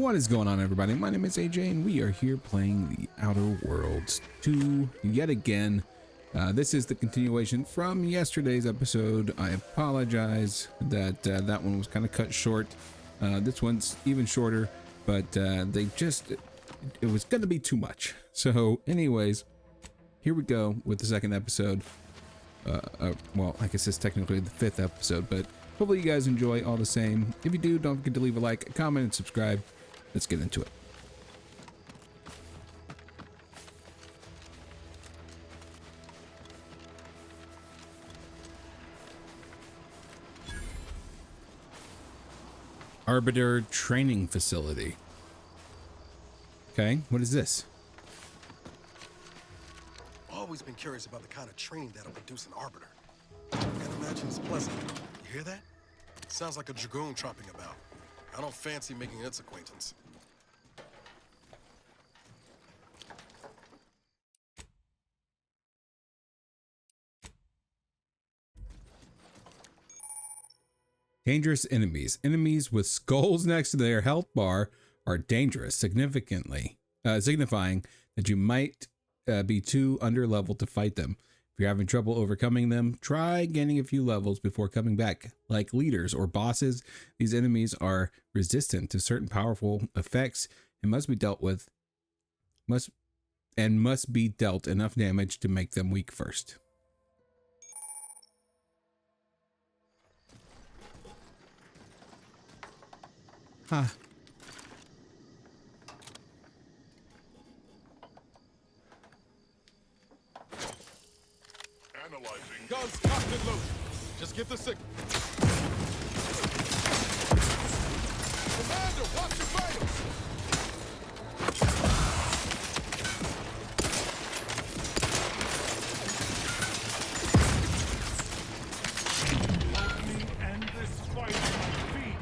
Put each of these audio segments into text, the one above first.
What is going on, everybody? My name is AJ and we are here playing the Outer Worlds 2 yet again. This is the continuation from yesterday's episode. I apologize that that one was kind of cut short. This one's even shorter, but it was going to be too much. So anyways, here we go with the second episode. Well, I guess it's technically the fifth episode, but hopefully you guys enjoy all the same. If you do, don't forget to leave a like, a comment, and subscribe. Let's get into it. Arbiter Training Facility. Okay, what is this? Always been curious about the kind of training that'll produce an arbiter. I can't imagine it's pleasant. You hear that? Sounds like a dragoon tromping about. I don't fancy making its acquaintance. Dangerous enemies. Enemies with skulls next to their health bar are dangerous, signifying that you might be too underleveled to fight them. If you're having trouble overcoming them, try gaining a few levels before coming back. Like leaders or bosses, these enemies are resistant to certain powerful effects and must be dealt enough damage to make them weak first. Huh. Analyzing. Guns cocked and loaded. Just give the signal. Commander, watch your vitals. Let me end this fight on my feet.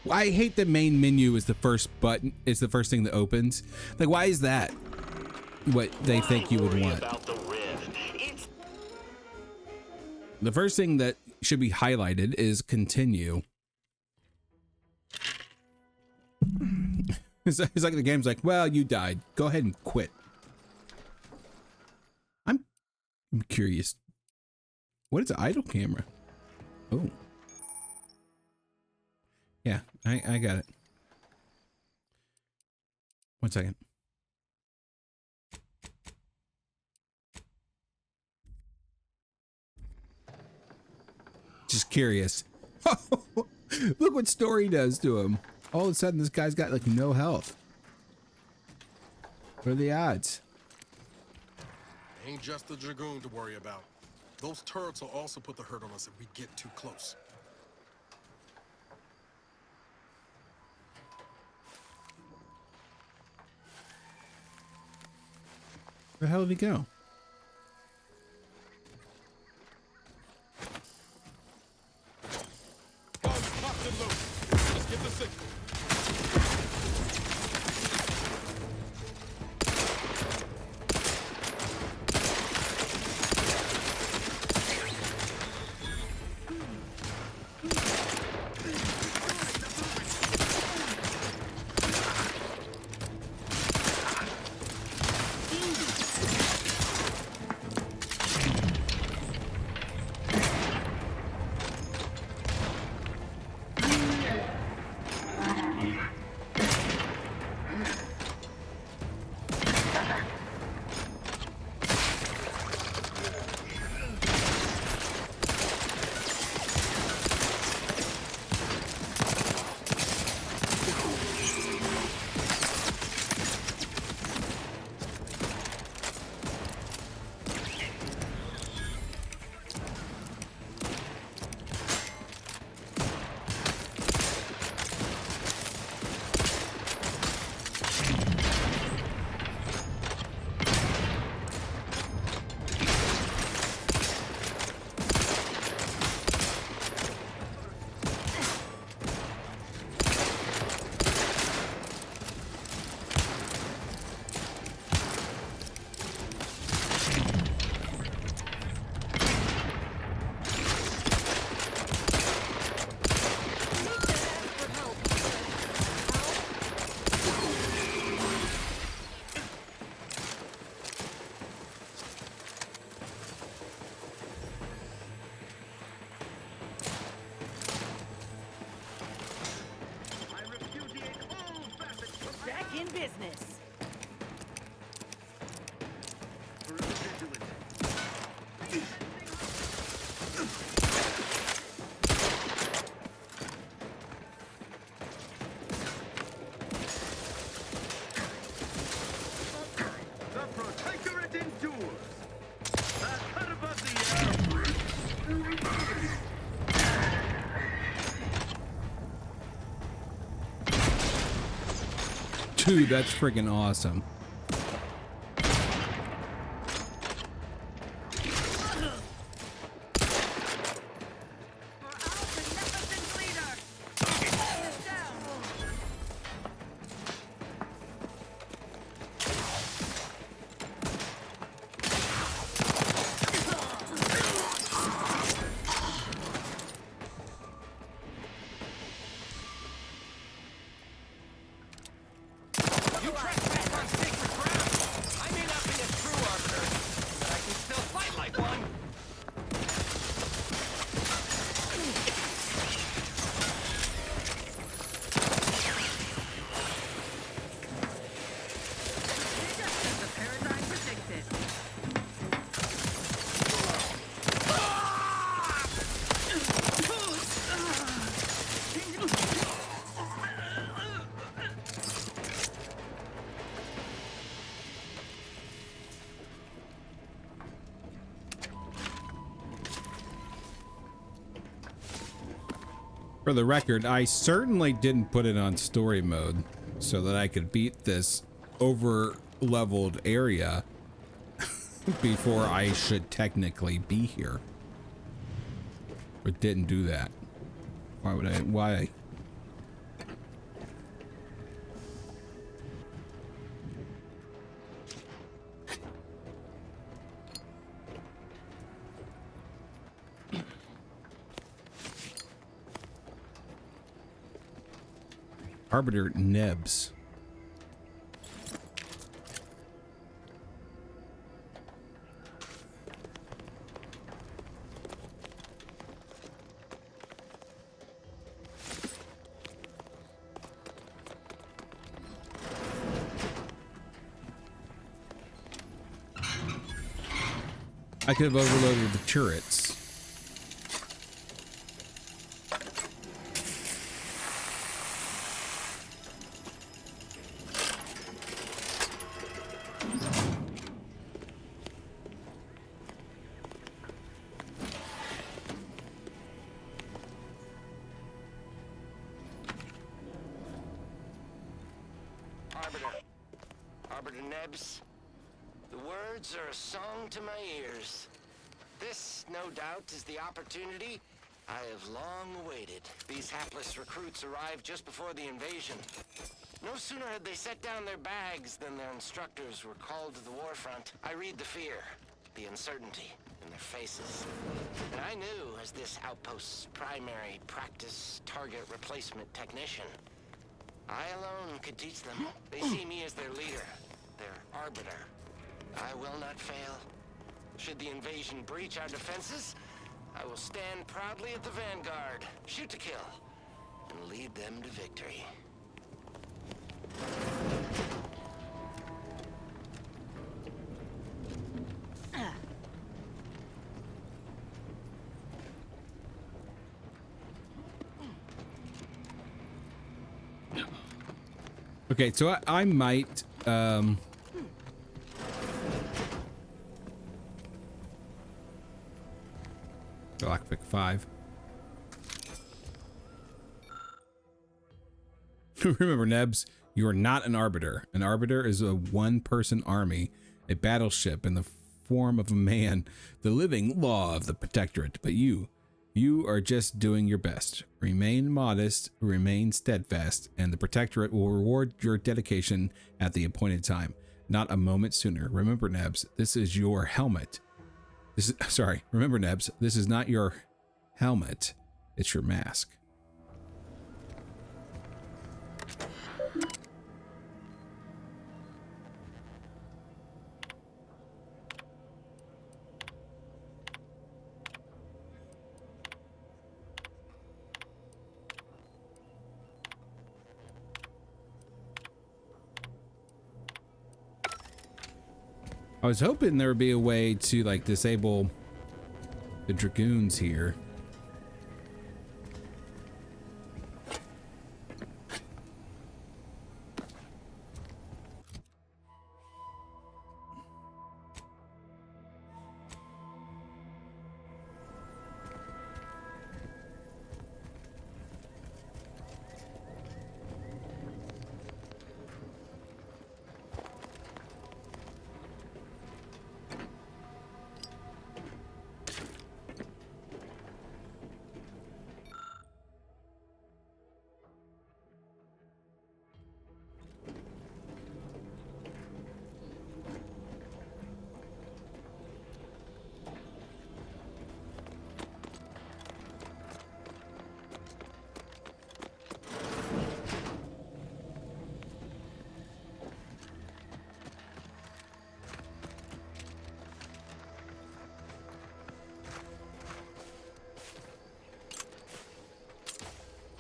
I hate the main menu is the first button, is the first thing that opens. Like, why is that what they think you would want? The first thing that should be highlighted is continue. It's like the game's like, well, you died. Go ahead and quit. I'm curious. What is an idle camera? Oh. Yeah, I got it. 1 second. Just curious. Look what Story does to him. All of a sudden, this guy's got like no health. What are the odds? Ain't just the dragoon to worry about. Those turrets will also put the hurt on us if we get too close. Where the hell did he go? Guns cocked and loaded. Just give the signal. Dude, that's freaking awesome. You trespass on sacred ground! I may not be a true arbiter, but I can still fight like one! Just as the paradigm predicted. For the record, I certainly didn't put it on story mode so that I could beat this over-leveled area before I should technically be here. But didn't do that. Why would I? Why? Arbiter Nebs. I could have overloaded the turrets. Arbiter Nebs, the words are a song to my ears. This, no doubt, is the opportunity I have long awaited. These hapless recruits arrived just before the invasion. No sooner had they set down their bags than their instructors were called to the war front. I read the fear, the uncertainty in their faces. And I knew, as this outpost's primary practice target replacement technician, I alone could teach them. They see me as their leader, their arbiter. I will not fail. Should the invasion breach our defenses, I will stand proudly at the vanguard, shoot to kill, and lead them to victory. Okay, so I might lockpick 5. Remember, Nebs, you are not an arbiter. An arbiter is a one-person army, a battleship in the form of a man, the living law of the Protectorate. But you are just doing your best. Remain modest, remain steadfast, and the Protectorate will reward your dedication at the appointed time, not a moment sooner. Remember, Nebs, this is your helmet. Remember, Nebs, this is not your helmet, it's your mask. I was hoping there would be a way to like disable the dragoons here.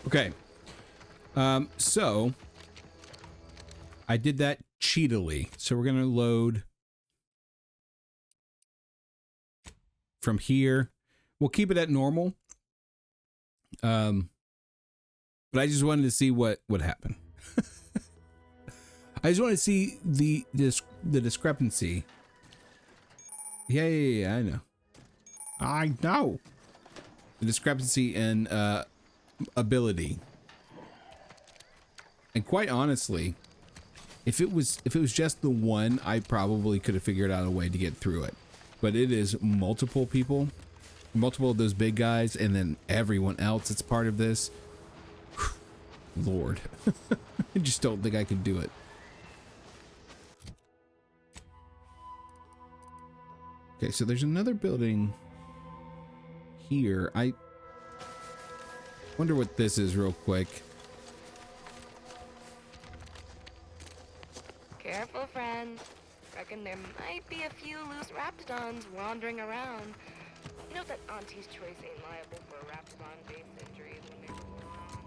Okay. So I did that cheatily. So we're going to load from here. We'll keep it at normal. But I just wanted to see what would happen. I just want to see the discrepancy. Yeah, I know. I know. The discrepancy in ability. And quite honestly, if it was just the one, I probably could have figured out a way to get through it. But it is multiple people, multiple of those big guys, and then everyone else that's part of this. Lord. I just don't think I could do it. Okay, so there's another building here. I wonder what this is real quick. Careful, friend. Reckon there might be a few loose raptidons wandering around. You know that Auntie's choice ain't liable for raptidon-based injuries when they roll around.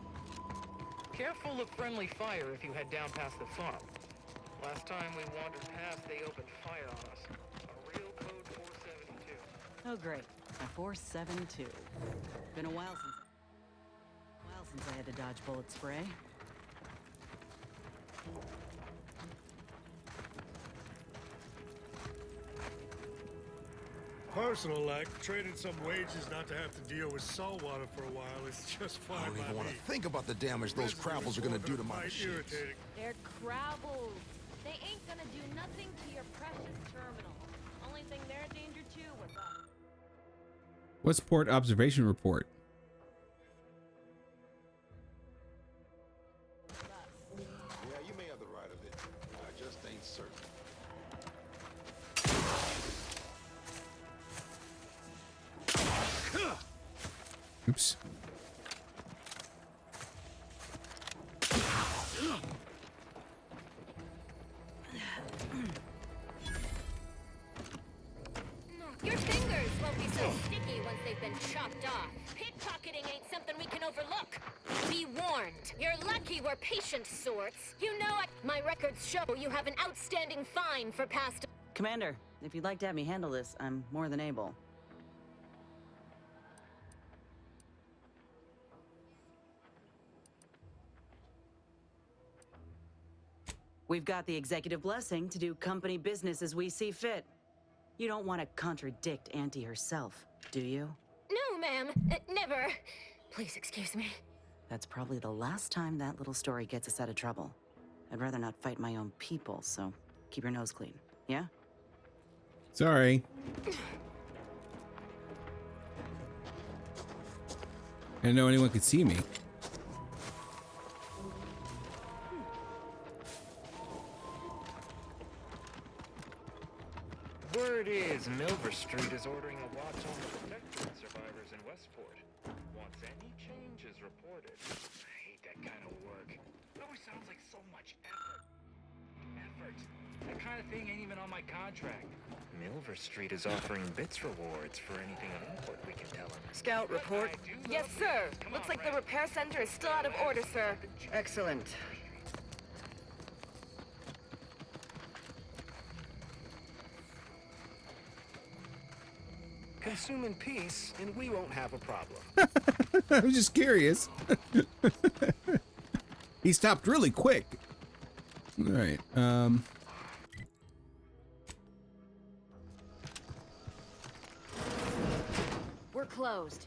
Careful of friendly fire if you head down past the farm. Last time we wandered past, they opened fire on us. A real code 472. Oh, great. A 472. Been a while since I had to dodge bullet spray. Personal like, trading some wages not to have to deal with saltwater for a while is just fine. I don't even want me. to think about the damage those crapples are going to do to my machines. Irritating. They're crabbles. They ain't gonna do nothing to your precious terminal. Only thing they're a danger to was us. What's port observation report? Yeah, you may have the right of it. I just ain't certain. Oops. Your fingers won't be so sticky once they've been chopped off. Pickpocketing ain't something we can overlook. Be warned. You're lucky we're patient sorts. You know what? My records show you have an outstanding fine for past... Commander, if you'd like to have me handle this, I'm more than able. We've got the executive blessing to do company business as we see fit. You don't want to contradict Auntie herself, do you? No, ma'am. Never. Please excuse me. That's probably the last time that little story gets us out of trouble. I'd rather not fight my own people, so keep your nose clean, yeah? Sorry. I didn't know anyone could see me. Word is Milver Street is ordering a watch on the protectorate survivors in Westport. Once any change is reported. I hate that kind of work. It always sounds like so much effort. That kind of thing ain't even on my contract. Milver Street is offering bits rewards for anything of import we can tell them. Scout report. Yes, sir. Looks like the repair center is still out of order, sir. Excellent. Consume in peace, and we won't have a problem. I was just curious. He stopped really quick. All right. We're closed.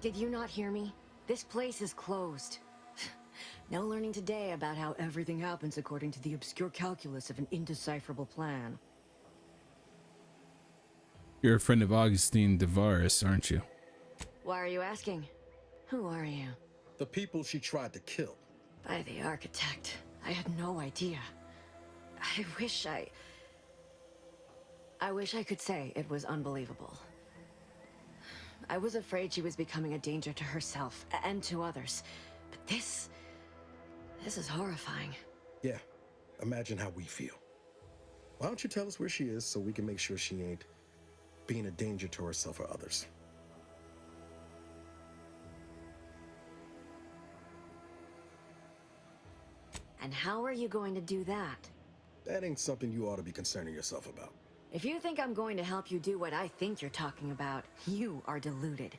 Did you not hear me? This place is closed. No learning today about how everything happens according to the obscure calculus of an indecipherable plan. You're a friend of Augustine de Vries, aren't you? Why are you asking? Who are you? The people she tried to kill. By the architect. I had no idea. I wish I could say it was unbelievable. I was afraid she was becoming a danger to herself and to others. But this is horrifying. Yeah, imagine how we feel. Why don't you tell us where she is so we can make sure she ain't being a danger to herself or others? And how are you going to do that? That ain't something you ought to be concerning yourself about. If you think I'm going to help you do what I think you're talking about, you are deluded.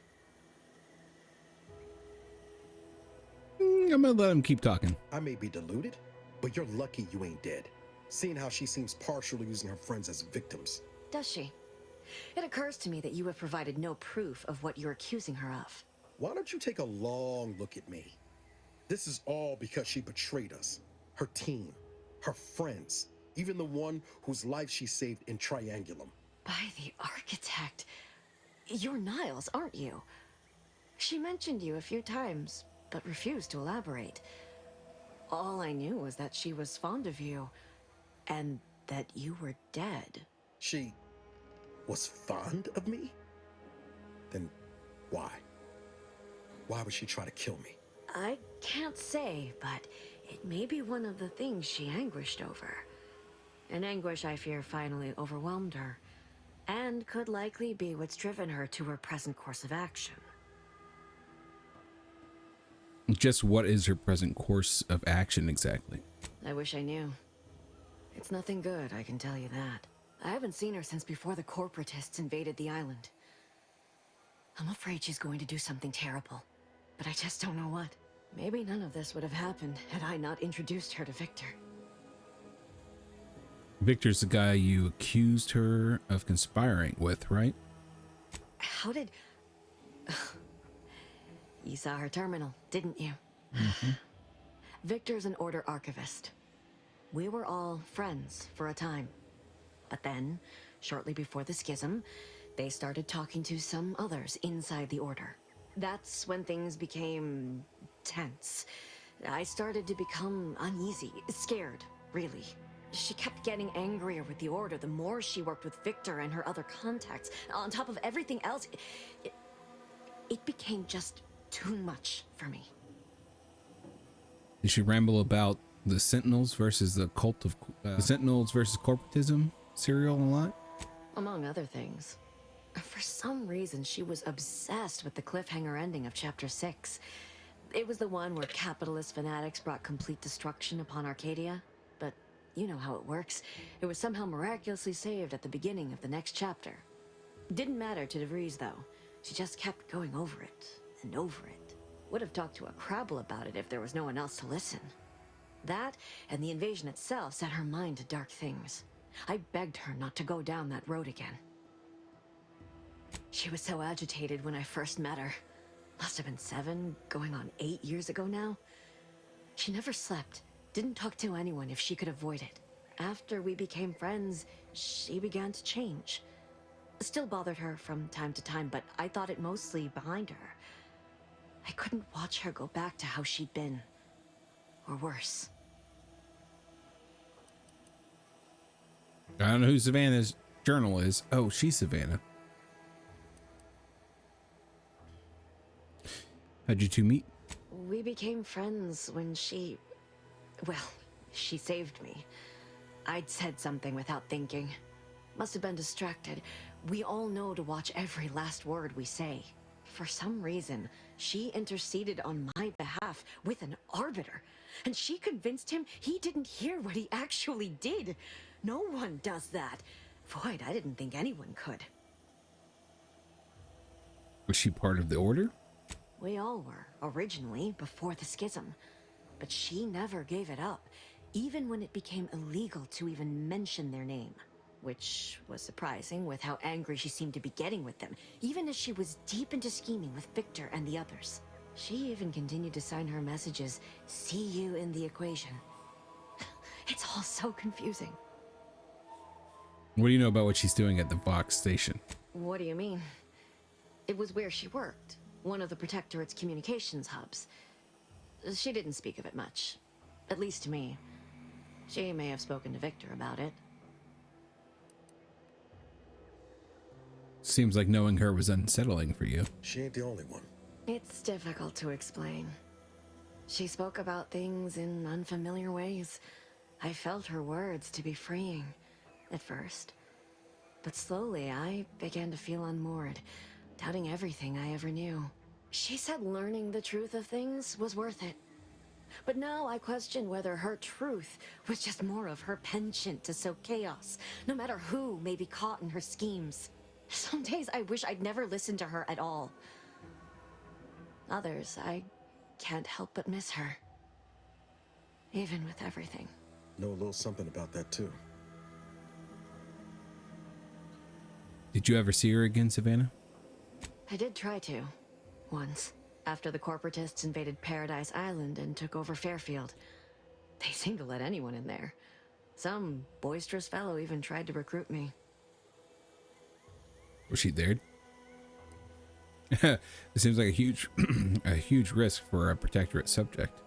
I'm gonna let him keep talking. I may be deluded, but you're lucky you ain't dead. Seeing how she seems partial to using her friends as victims. Does she? It occurs to me that you have provided no proof of what you're accusing her of. Why don't you take a long look at me? This is all because she betrayed us. Her team, her friends, even the one whose life she saved in Triangulum. By the architect. You're Niles, aren't you? She mentioned you a few times, but refused to elaborate. All I knew was that she was fond of you, and that you were dead. She was fond of me? Then why? Why would she try to kill me? I can't say, but it may be one of the things she anguished over. An anguish I fear finally overwhelmed her, and could likely be what's driven her to her present course of action. Just what is her present course of action exactly? I wish I knew. It's nothing good, I can tell you that. I haven't seen her since before the corporatists invaded the island. I'm afraid she's going to do something terrible, but I just don't know what. Maybe none of this would have happened had I not introduced her to Victor. Victor's the guy you accused her of conspiring with, right? How did... You saw her terminal, didn't you? Mm-hmm. Victor's an Order archivist. We were all friends for a time. But then, shortly before the schism, they started talking to some others inside the Order. That's when things became tense. I started to become uneasy, scared, really. She kept getting angrier with the Order the more she worked with Victor and her other contacts. On top of everything else, it became just too much for me. Did she ramble about the Sentinels versus the cult of the Sentinels versus corporatism serial a lot? Among other things. For some reason, she was obsessed with the cliffhanger ending of Chapter 6. It was the one where capitalist fanatics brought complete destruction upon Arcadia. But you know how it works. It was somehow miraculously saved at the beginning of the next chapter. Didn't matter to De Vries, though. She just kept going over it and over it. Would have talked to a Crabble about it if there was no one else to listen. That, and the invasion itself, set her mind to dark things. I begged her not to go down that road again. She was so agitated when I first met her. Must have been 7, going on 8 years ago now. She never slept, didn't talk to anyone if she could avoid it. After we became friends, she began to change. Still bothered her from time to time, but I thought it mostly behind her. I couldn't watch her go back to how she'd been. Or worse. I don't know who Savannah's journal is. Oh, she's Savannah. How'd you two meet? We became friends when she... Well, she saved me. I'd said something without thinking. Must have been distracted. We all know to watch every last word we say. For some reason, she interceded on my behalf with an Arbiter. And she convinced him he didn't hear what he actually did. No one does that. Void, I didn't think anyone could. Was she part of the Order? We all were, originally, before the schism. But she never gave it up, even when it became illegal to even mention their name. Which was surprising with how angry she seemed to be getting with them, even as she was deep into scheming with Victor and the others. She even continued to sign her messages, "See you in the equation." It's all so confusing. What do you know about what she's doing at the Vox station? What do you mean? It was where she worked, one of the Protectorate's communications hubs. She didn't speak of it much, at least to me. She may have spoken to Victor about it. Seems like knowing her was unsettling for you. She ain't the only one. It's difficult to explain. She spoke about things in unfamiliar ways. I felt her words to be freeing at first. But slowly, I began to feel unmoored, doubting everything I ever knew. She said learning the truth of things was worth it. But now I question whether her truth was just more of her penchant to sow chaos, no matter who may be caught in her schemes. Some days I wish I'd never listened to her at all. Others, I can't help but miss her. Even with everything. Know a little something about that, too. Did you ever see her again, Savannah? I did try to. Once. After the corporatists invaded Paradise Island and took over Fairfield. They seemed to let anyone in there. Some boisterous fellow even tried to recruit me. Was she there? It seems like a huge, a huge risk for a protectorate subject.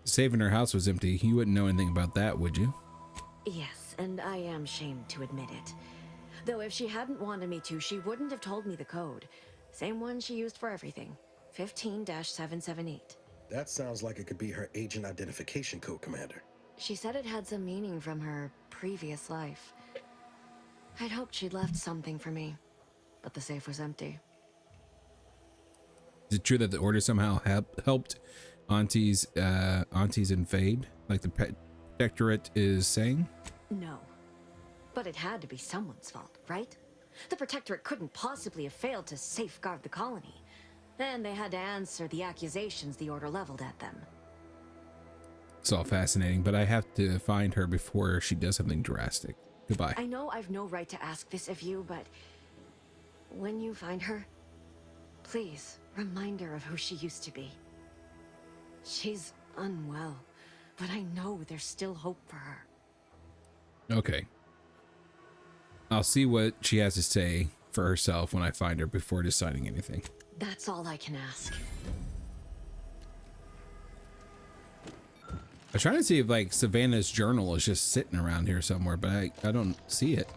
Saving her house was empty. You wouldn't know anything about that, would you? Yes, and I am ashamed to admit it. Though if she hadn't wanted me to, she wouldn't have told me the code. Same one she used for everything. 15-778. That sounds like it could be her agent identification code, Commander. She said it had some meaning from her previous life. I'd hoped she'd left something for me, but the safe was empty. Is it true that the order somehow helped aunties invade, like the protectorate is saying? No. But it had to be someone's fault, right? The protectorate couldn't possibly have failed to safeguard the colony. And they had to answer the accusations the order leveled at them. It's all fascinating, but I have to find her before she does something drastic. Goodbye. I know I've no right to ask this of you, but when you find her, please remind her of who she used to be. She's unwell, but I know there's still hope for her. Okay. I'll see what she has to say for herself when I find her before deciding anything. That's all I can ask. I'm trying to see if like Savannah's journal is just sitting around here somewhere, but I don't see it.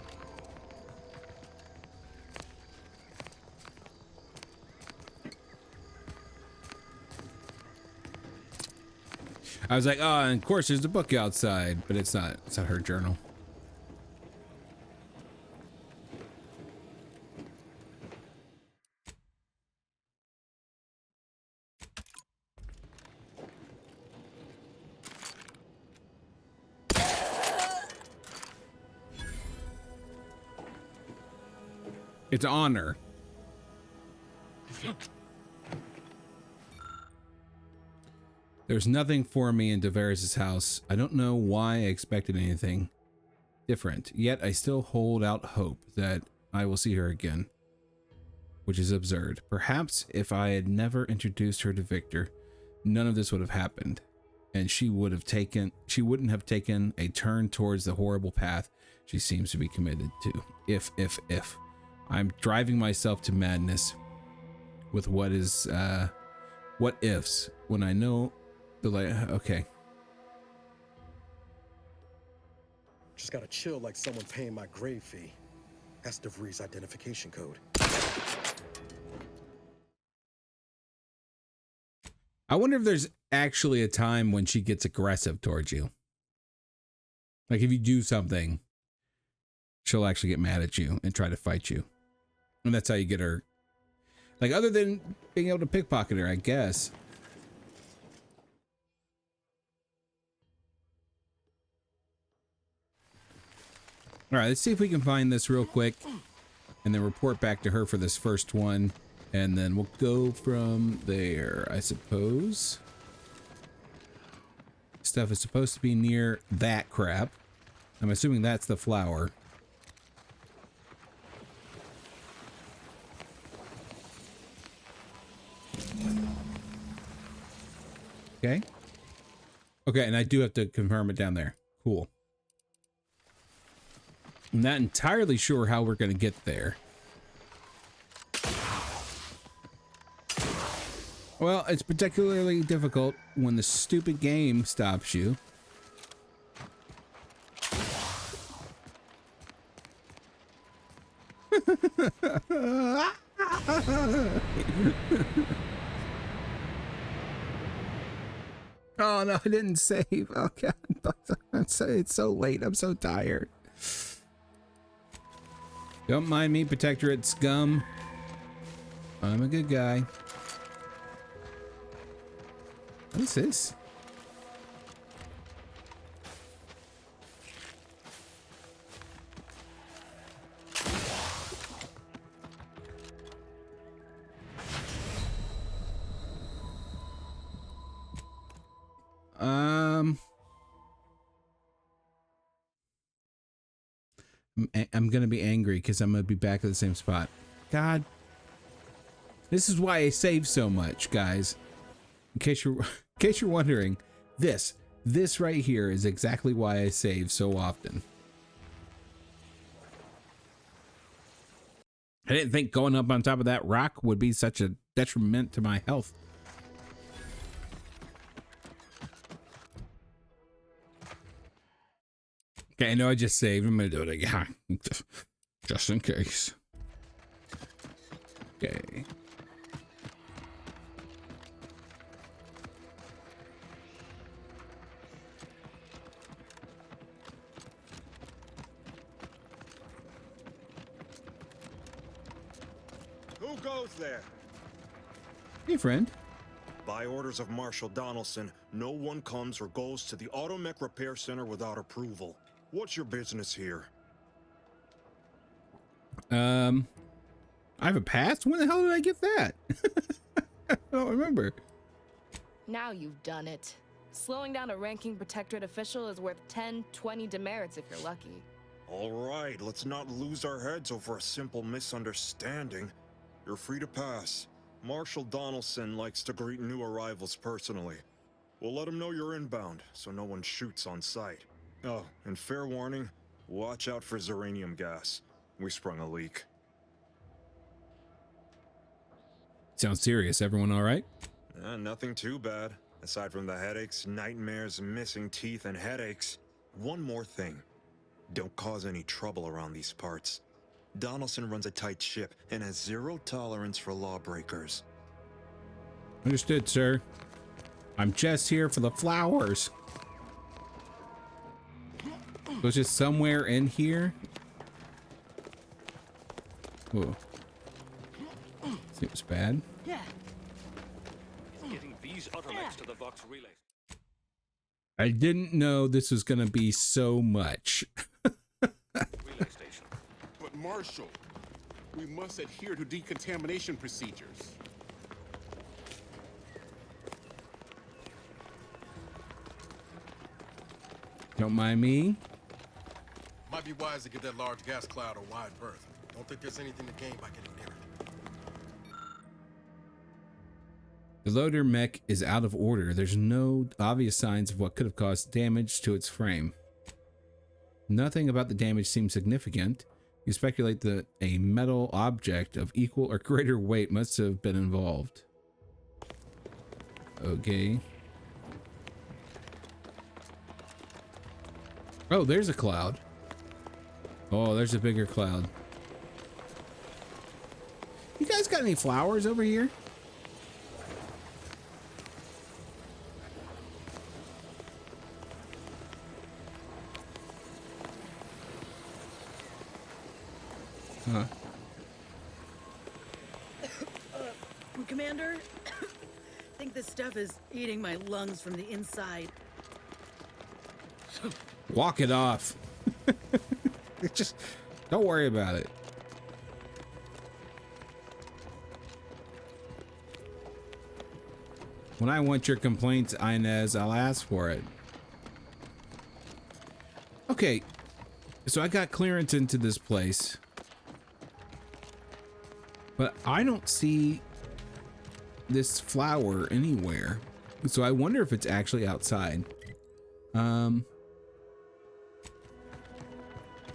I was like, oh, and of course there's a book outside, but it's not her journal. It's honor. There's nothing for me in De Vries' house. I don't know why I expected anything different, yet I still hold out hope that I will see her again, which is absurd. Perhaps if I had never introduced her to Victor, none of this would have happened, and she wouldn't have taken a turn towards the horrible path she seems to be committed to. If I'm driving myself to madness with what ifs when I know the okay. Just gotta chill like someone paying my grave fee. That's De Vries' identification code. I wonder if there's actually a time when she gets aggressive towards you. Like if you do something, she'll actually get mad at you and try to fight you. And that's how you get her. Like other than being able to pickpocket her, I guess. All right, let's see if we can find this real quick and then report back to her for this first one. And then we'll go from there, I suppose. Stuff is supposed to be near that crap. I'm assuming that's the flower. Okay. Okay, and I do have to confirm it down there. Cool. I'm not entirely sure how we're going to get there. Well, it's particularly difficult when the stupid game stops you. Oh no, I didn't save. Oh god, it's so late. I'm so tired. Don't mind me, Protectorate scum. I'm a good guy. What is this? I'm gonna be angry because I'm gonna be back at the same spot. God, this is why I save so much, guys. In case you're wondering, this right here is exactly why I save so often. I didn't think going up on top of that rock would be such a detriment to my health. Okay, I know I just saved. I'm gonna do it again. Just in case. Okay. Who goes there? Hey, friend. By orders of Marshal Donaldson, no one comes or goes to the Automech Repair Center without approval. What's your business here? I have a pass? When the hell did I get that? I don't remember. Now you've done it. Slowing down a ranking Protectorate official is worth 10, 20 demerits if you're lucky. All right, let's not lose our heads over a simple misunderstanding. You're free to pass. Marshal Donaldson likes to greet new arrivals personally. We'll let him know you're inbound, so no one shoots on sight. Oh, and fair warning, watch out for xeranium gas. We sprung a leak. Sounds serious. Everyone all right? Nothing too bad. Aside from the headaches, nightmares, missing teeth, and headaches. One more thing. Don't cause any trouble around these parts. Donaldson runs a tight ship and has zero tolerance for lawbreakers. Understood, sir. I'm just here for the flowers. So it's just somewhere in here. Ooh. Seems bad. Yeah. Getting these automacs to the Vox relay. I didn't know this was gonna be so much. Relay station. But Marshal, we must adhere to decontamination procedures. Don't mind me. Might be wise to get that large gas cloud a wide berth. Don't think there's anything to gain by getting near it. The loader mech is out of order. There's no obvious signs of what could have caused damage to its frame. Nothing about the damage seems significant. You speculate that a metal object of equal or greater weight must have been involved. Okay. Oh, there's a cloud. Oh, there's a bigger cloud. You guys got any flowers over here? Huh. Commander, I think this stuff is eating my lungs from the inside. Walk it off. Just don't worry about it. When I want your complaints, Inez, I'll ask for it. Okay, so I got clearance into this place, but I don't see this flower anywhere. So I wonder if it's actually outside. I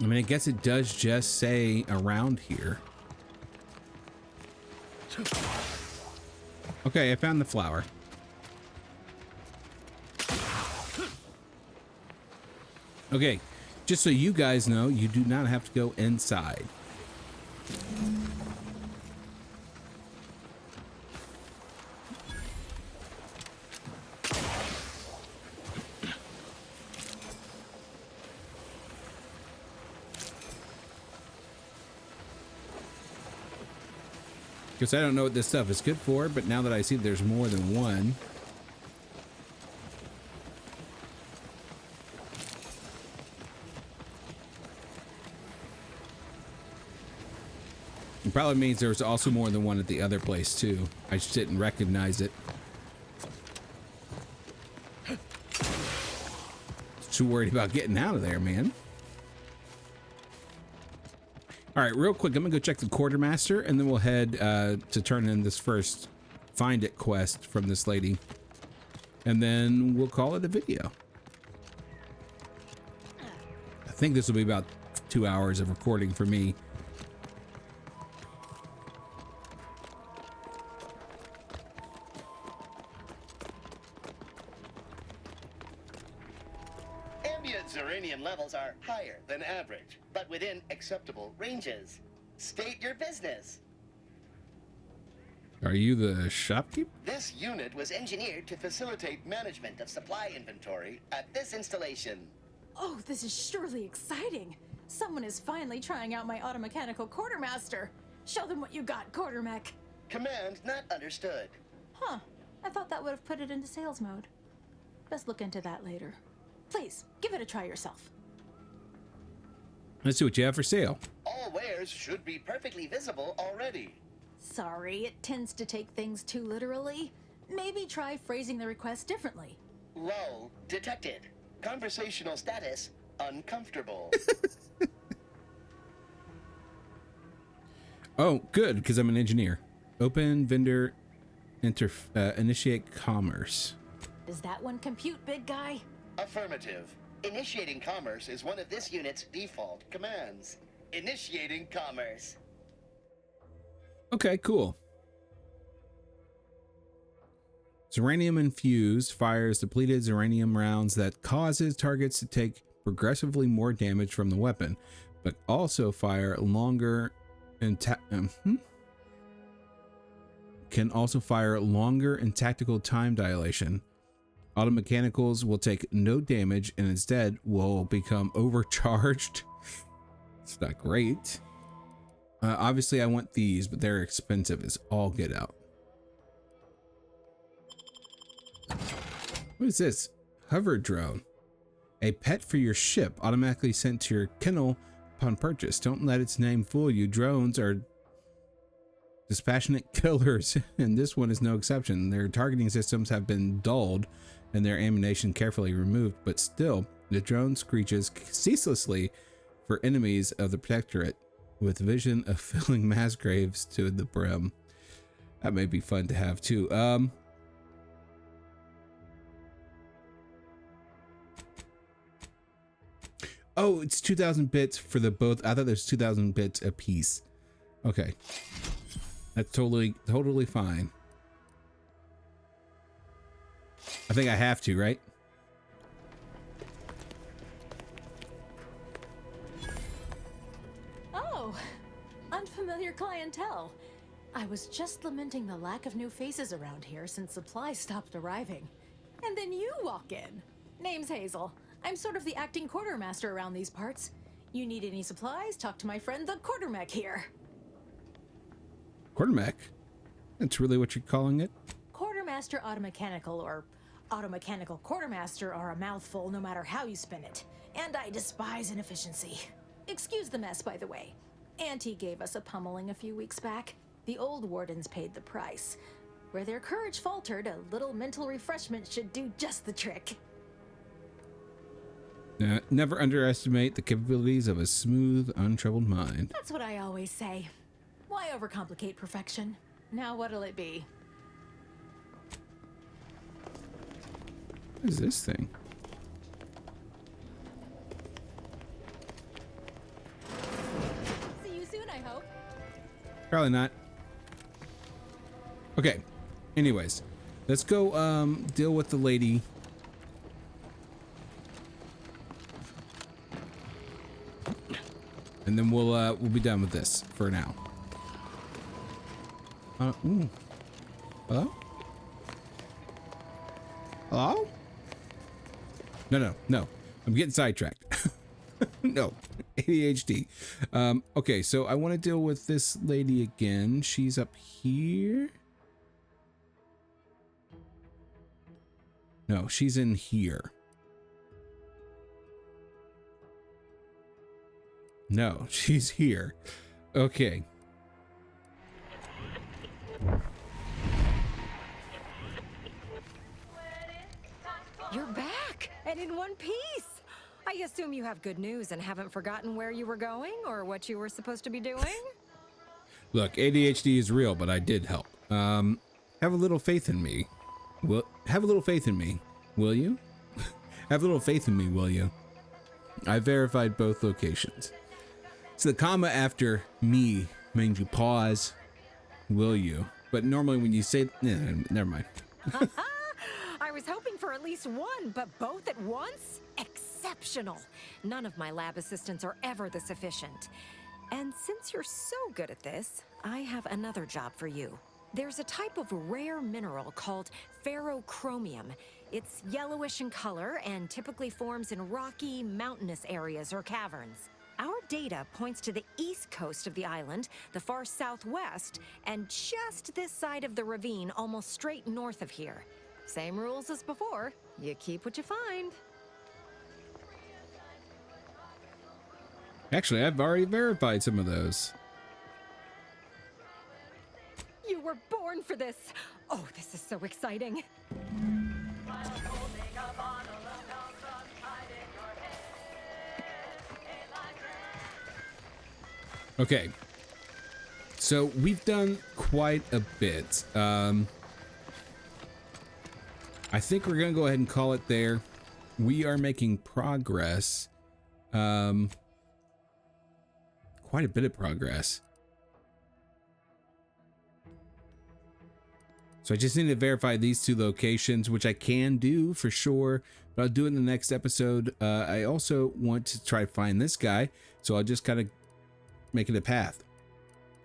mean, I guess it does just say around here. Okay, I found the flower. Okay, just so you guys know, you do not have to go inside. Because I don't know what this stuff is good for, but now that I see there's more than one. It probably means there's also more than one at the other place too. I just didn't recognize it. Too worried about getting out of there, man. All right, real quick, I'm gonna go check the quartermaster, and then we'll head to turn in this first find it quest from this lady, and then we'll call it a video. I think this will be about 2 hours of recording for me. Uranium levels are higher than average, but within acceptable ranges. State your business. Are you the shopkeep? This unit was engineered to facilitate management of supply inventory at this installation. Oh, this is surely exciting. Someone is finally trying out my automechanical quartermaster. Show them what you got, quartermech. Command not understood. Huh. I thought that would have put it into sales mode. Best look into that later. Please, give it a try yourself. Let's see what you have for sale. All wares should be perfectly visible already. Sorry, it tends to take things too literally. Maybe try phrasing the request differently. Lull detected. Conversational status uncomfortable. Oh, good, because I'm an engineer. Open vendor initiate commerce. Does that one compute, big guy? Affirmative. Initiating commerce is one of this unit's default commands. Initiating commerce. Okay, cool. Uranium infused fires depleted uranium rounds that causes targets to take progressively more damage from the weapon, but also fire longer and can also fire longer in tactical time dilation. Automechanicals will take no damage and instead will become overcharged. It's not great. Obviously I want these, but they're expensive as all get out. What is this? Hover drone. A pet for your ship, automatically sent to your kennel upon purchase. Don't let its name fool you. Drones are dispassionate killers, and this one is no exception. Their targeting systems have been dulled and their ammunition carefully removed, but still, the drone screeches ceaselessly for enemies of the Protectorate, with vision of filling mass graves to the brim. That may be fun to have too. Oh, it's 2,000 bits for the both. I thought there's 2,000 bits a piece. Okay, that's totally fine. I think I have to, right? Oh, unfamiliar clientele. I was just lamenting the lack of new faces around here since supplies stopped arriving. And then you walk in. Name's Hazel. I'm sort of the acting quartermaster around these parts. You need any supplies? Talk to my friend the quartermech here. Quartermech? That's really what you're calling it? Quartermaster automechanical or automechanical quartermaster are a mouthful no matter how you spin it. And I despise inefficiency. Excuse the mess, by the way. Auntie gave us a pummeling a few weeks back. The old wardens paid the price. Where their courage faltered, a little mental refreshment should do just the trick. Never underestimate the capabilities of a smooth, untroubled mind. That's what I always say. Why overcomplicate perfection? Now what'll it be? What is this thing? See you soon, I hope. Probably not. Okay. Anyways, let's go deal with the lady. And then we'll be done with this for now. Ooh. Hello? Hello? No. I'm getting sidetracked. No. ADHD. Okay, so I want to deal with this lady again. She's up here. No, she's in here. No, she's here. Okay. You're back, and in one piece. I assume you have good news and haven't forgotten where you were going or what you were supposed to be doing? Look, ADHD is real, but I did help. Have a little faith in me. Have a little faith in me, will you? Have a little faith in me, will you? I verified both locations. So the comma after me means you pause, will you? But normally when you say, never mind. I was hoping for at least one, but both at once? Exceptional. None of my lab assistants are ever this efficient. And since you're so good at this, I have another job for you. There's a type of rare mineral called ferrochromium. It's yellowish in color and typically forms in rocky, mountainous areas or caverns. Our data points to the east coast of the island, the far southwest, and just this side of the ravine, almost straight north of here. Same rules as before. You keep what you find. Actually, I've already verified some of those. You were born for this. Oh, this is so exciting. Okay. So we've done quite a bit. I think we're going to go ahead and call it there. We are making progress. Quite a bit of progress. So I just need to verify these two locations, which I can do for sure, but I'll do it in the next episode. I also want to try to find this guy, so I'll just kind of make it a path.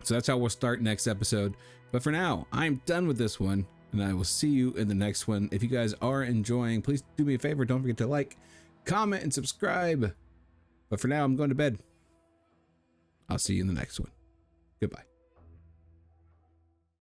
So that's how we'll start next episode. But for now, I'm done with this one, and I will see you in the next one. If you guys are enjoying, please do me a favor. Don't forget to like, comment, and subscribe. But for now, I'm going to bed. I'll see you in the next one. Goodbye.